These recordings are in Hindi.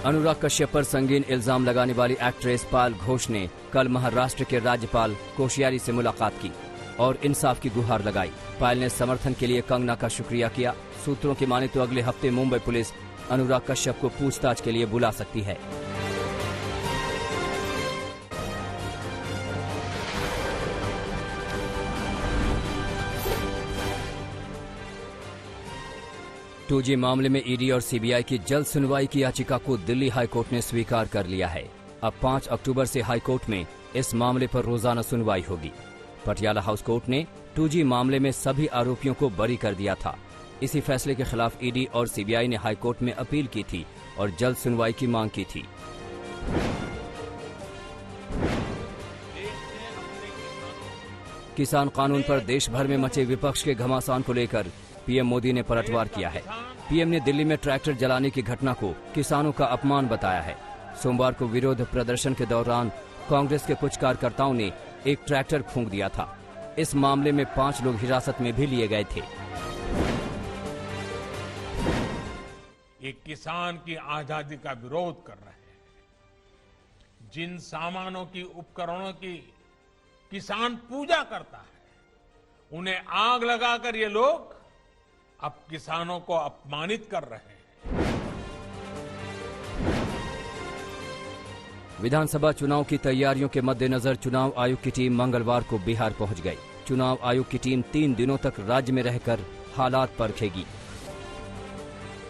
अनुराग कश्यप पर संगीन इल्जाम लगाने वाली एक्ट्रेस पायल घोष ने कल महाराष्ट्र के राज्यपाल कोश्यारी से मुलाकात की और इंसाफ की गुहार लगाई। पायल ने समर्थन के लिए कंगना का शुक्रिया किया। सूत्रों की माने तो अगले हफ्ते मुंबई पुलिस अनुराग कश्यप को पूछताछ के लिए बुला सकती है। टूजी मामले में ईडी और सीबीआई की जल्द सुनवाई की याचिका को दिल्ली हाईकोर्ट ने स्वीकार कर लिया है। अब 5 अक्टूबर से हाईकोर्ट में इस मामले पर रोजाना सुनवाई होगी। पटियाला हाउस कोर्ट ने टूजी मामले में सभी आरोपियों को बरी कर दिया था। इसी फैसले के खिलाफ ईडी और सीबीआई ने हाईकोर्ट में अपील की थी और जल्द सुनवाई की मांग की थी। किसान कानून पर देश भर में मचे विपक्ष के घमासान को लेकर पीएम मोदी ने पलटवार किया है। पीएम ने दिल्ली में ट्रैक्टर जलाने की घटना को किसानों का अपमान बताया है। सोमवार को विरोध प्रदर्शन के दौरान कांग्रेस के कुछ कार्यकर्ताओं ने एक ट्रैक्टर फूंक दिया था। इस मामले में 5 लोग हिरासत में भी लिए गए थे। ये किसान की आजादी का विरोध कर रहे हैं। जिन सामानों की, उपकरणों की किसान पूजा करता है, उन्हें आग लगाकर ये लोग अब किसानों को अपमानित कर रहे हैं। विधानसभा चुनाव की तैयारियों के मद्देनजर चुनाव आयोग की टीम मंगलवार को बिहार पहुंच गई। चुनाव आयोग की टीम 3 दिनों तक राज्य में रहकर हालात परखेगी।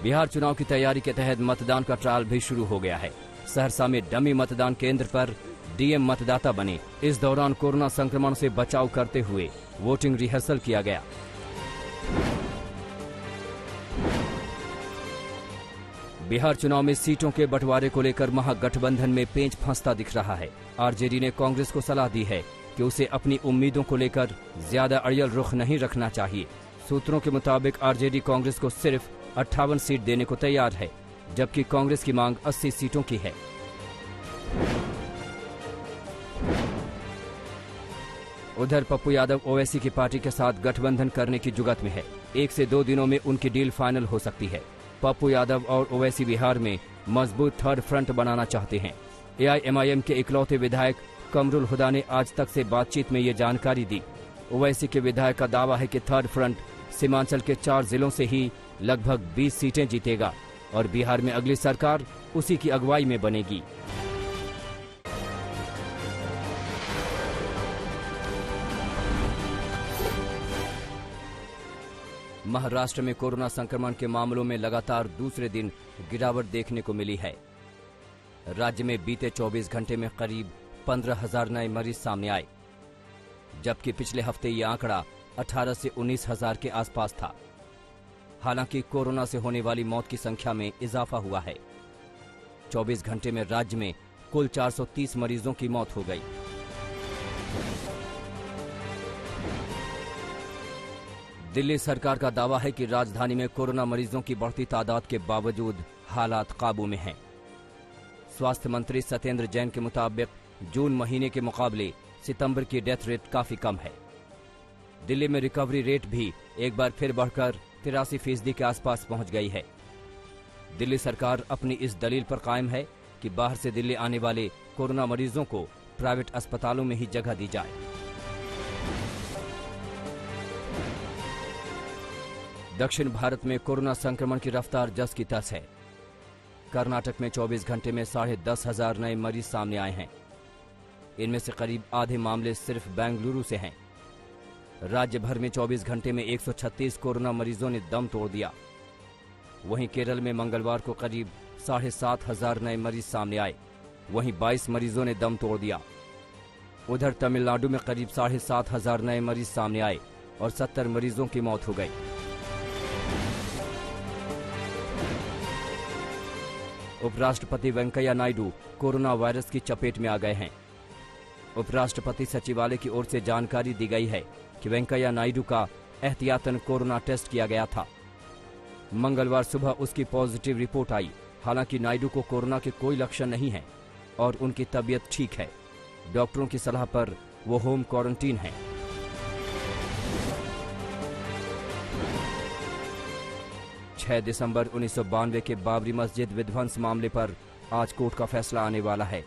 बिहार चुनाव की तैयारी के तहत मतदान का ट्रायल भी शुरू हो गया है। सहरसा में डमी मतदान केंद्र पर डीएम मतदाता बने। इस दौरान कोरोना संक्रमण से बचाव करते हुए वोटिंग रिहर्सल किया गया। बिहार चुनाव में सीटों के बंटवारे को लेकर महागठबंधन में पेंच फंसता दिख रहा है। आरजेडी ने कांग्रेस को सलाह दी है कि उसे अपनी उम्मीदों को लेकर ज्यादा अड़ियल रुख नहीं रखना चाहिए। सूत्रों के मुताबिक आरजेडी कांग्रेस को सिर्फ 58 सीट देने को तैयार है, जबकि कांग्रेस की मांग 80 सीटों की है। उधर पप्पू यादव ओवैसी की पार्टी के साथ गठबंधन करने की जुगत में है। 1 से 2 दिनों में उनकी डील फाइनल हो सकती है। पप्पू यादव और ओवैसी बिहार में मजबूत थर्ड फ्रंट बनाना चाहते हैं। एआईएमआईएम के इकलौते विधायक कमरुल हुदा ने आज तक से बातचीत में ये जानकारी दी। ओवैसी के विधायक का दावा है कि थर्ड फ्रंट सीमांचल के 4 जिलों से ही लगभग 20 सीटें जीतेगा और बिहार में अगली सरकार उसी की अगुवाई में बनेगी। महाराष्ट्र में कोरोना संक्रमण के मामलों में लगातार दूसरे दिन गिरावट देखने को मिली है। राज्य में बीते 24 घंटे में करीब 15,000 नए मरीज सामने आए, जबकि पिछले हफ्ते ये आंकड़ा 18 से 19,000 के आसपास था। हालांकि कोरोना से होने वाली मौत की संख्या में इजाफा हुआ है। 24 घंटे में राज्य में कुल 430 मरीजों की मौत हो गई। दिल्ली सरकार का दावा है कि राजधानी में कोरोना मरीजों की बढ़ती तादाद के बावजूद हालात काबू में हैं। स्वास्थ्य मंत्री सत्येंद्र जैन के मुताबिक जून महीने के मुकाबले सितंबर की डेथ रेट काफी कम है। दिल्ली में रिकवरी रेट भी एक बार फिर बढ़कर 83% के आसपास पहुंच गई है। दिल्ली सरकार अपनी इस दलील पर कायम है कि बाहर से दिल्ली आने वाले कोरोना मरीजों को प्राइवेट अस्पतालों में ही जगह दी जाए। दक्षिण भारत में कोरोना संक्रमण की रफ्तार जस की तस है। कर्नाटक में 24 घंटे में 10,500 नए मरीज सामने आए हैं। इनमें से करीब आधे मामले सिर्फ बेंगलुरु से हैं। राज्य भर में 24 घंटे में 136 कोरोना मरीजों ने दम तोड़ दिया। वहीं केरल में मंगलवार को करीब 7,500 नए मरीज सामने आए। वहीं 22 मरीजों ने दम तोड़ दिया। उधर तमिलनाडु में करीब 7,500 नए मरीज सामने आए और 70 मरीजों की मौत हो गई। उपराष्ट्रपति वेंकैया नायडू कोरोना वायरस की चपेट में आ गए हैं। उपराष्ट्रपति सचिवालय की ओर से जानकारी दी गई है कि वेंकैया नायडू का एहतियातन कोरोना टेस्ट किया गया था। मंगलवार सुबह उसकी पॉजिटिव रिपोर्ट आई। हालांकि नायडू को कोरोना के कोई लक्षण नहीं है और उनकी तबीयत ठीक है। डॉक्टरों की सलाह पर वो होम क्वारंटीन हैं। 6 दिसंबर 1992 के बाबरी मस्जिद विध्वंस मामले पर आज कोर्ट का फैसला आने वाला है।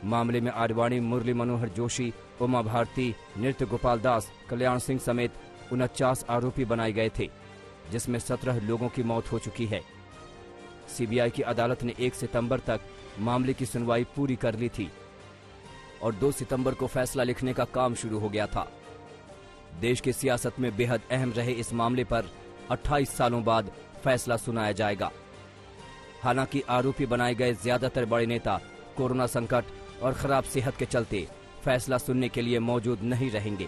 मामले में आडवाणी, मुरली मनोहर जोशी, उमा भारती, नृत्य गोपाल दास, कल्याण सिंह समेत 49 आरोपी बनाए गए थे, जिसमें 17 लोगों की मौत हो चुकी है। सीबीआई की अदालत ने 1 सितंबर तक मामले की सुनवाई पूरी कर ली थी और 2 सितंबर को फैसला लिखने का काम शुरू हो गया था। देश की सियासत में बेहद अहम रहे इस मामले पर 28 सालों बाद फैसला सुनाया जाएगा। हालांकि आरोपी बनाए गए ज्यादातर बड़े नेता कोरोना संकट और खराब सेहत के चलते फैसला सुनने के लिए मौजूद नहीं रहेंगे।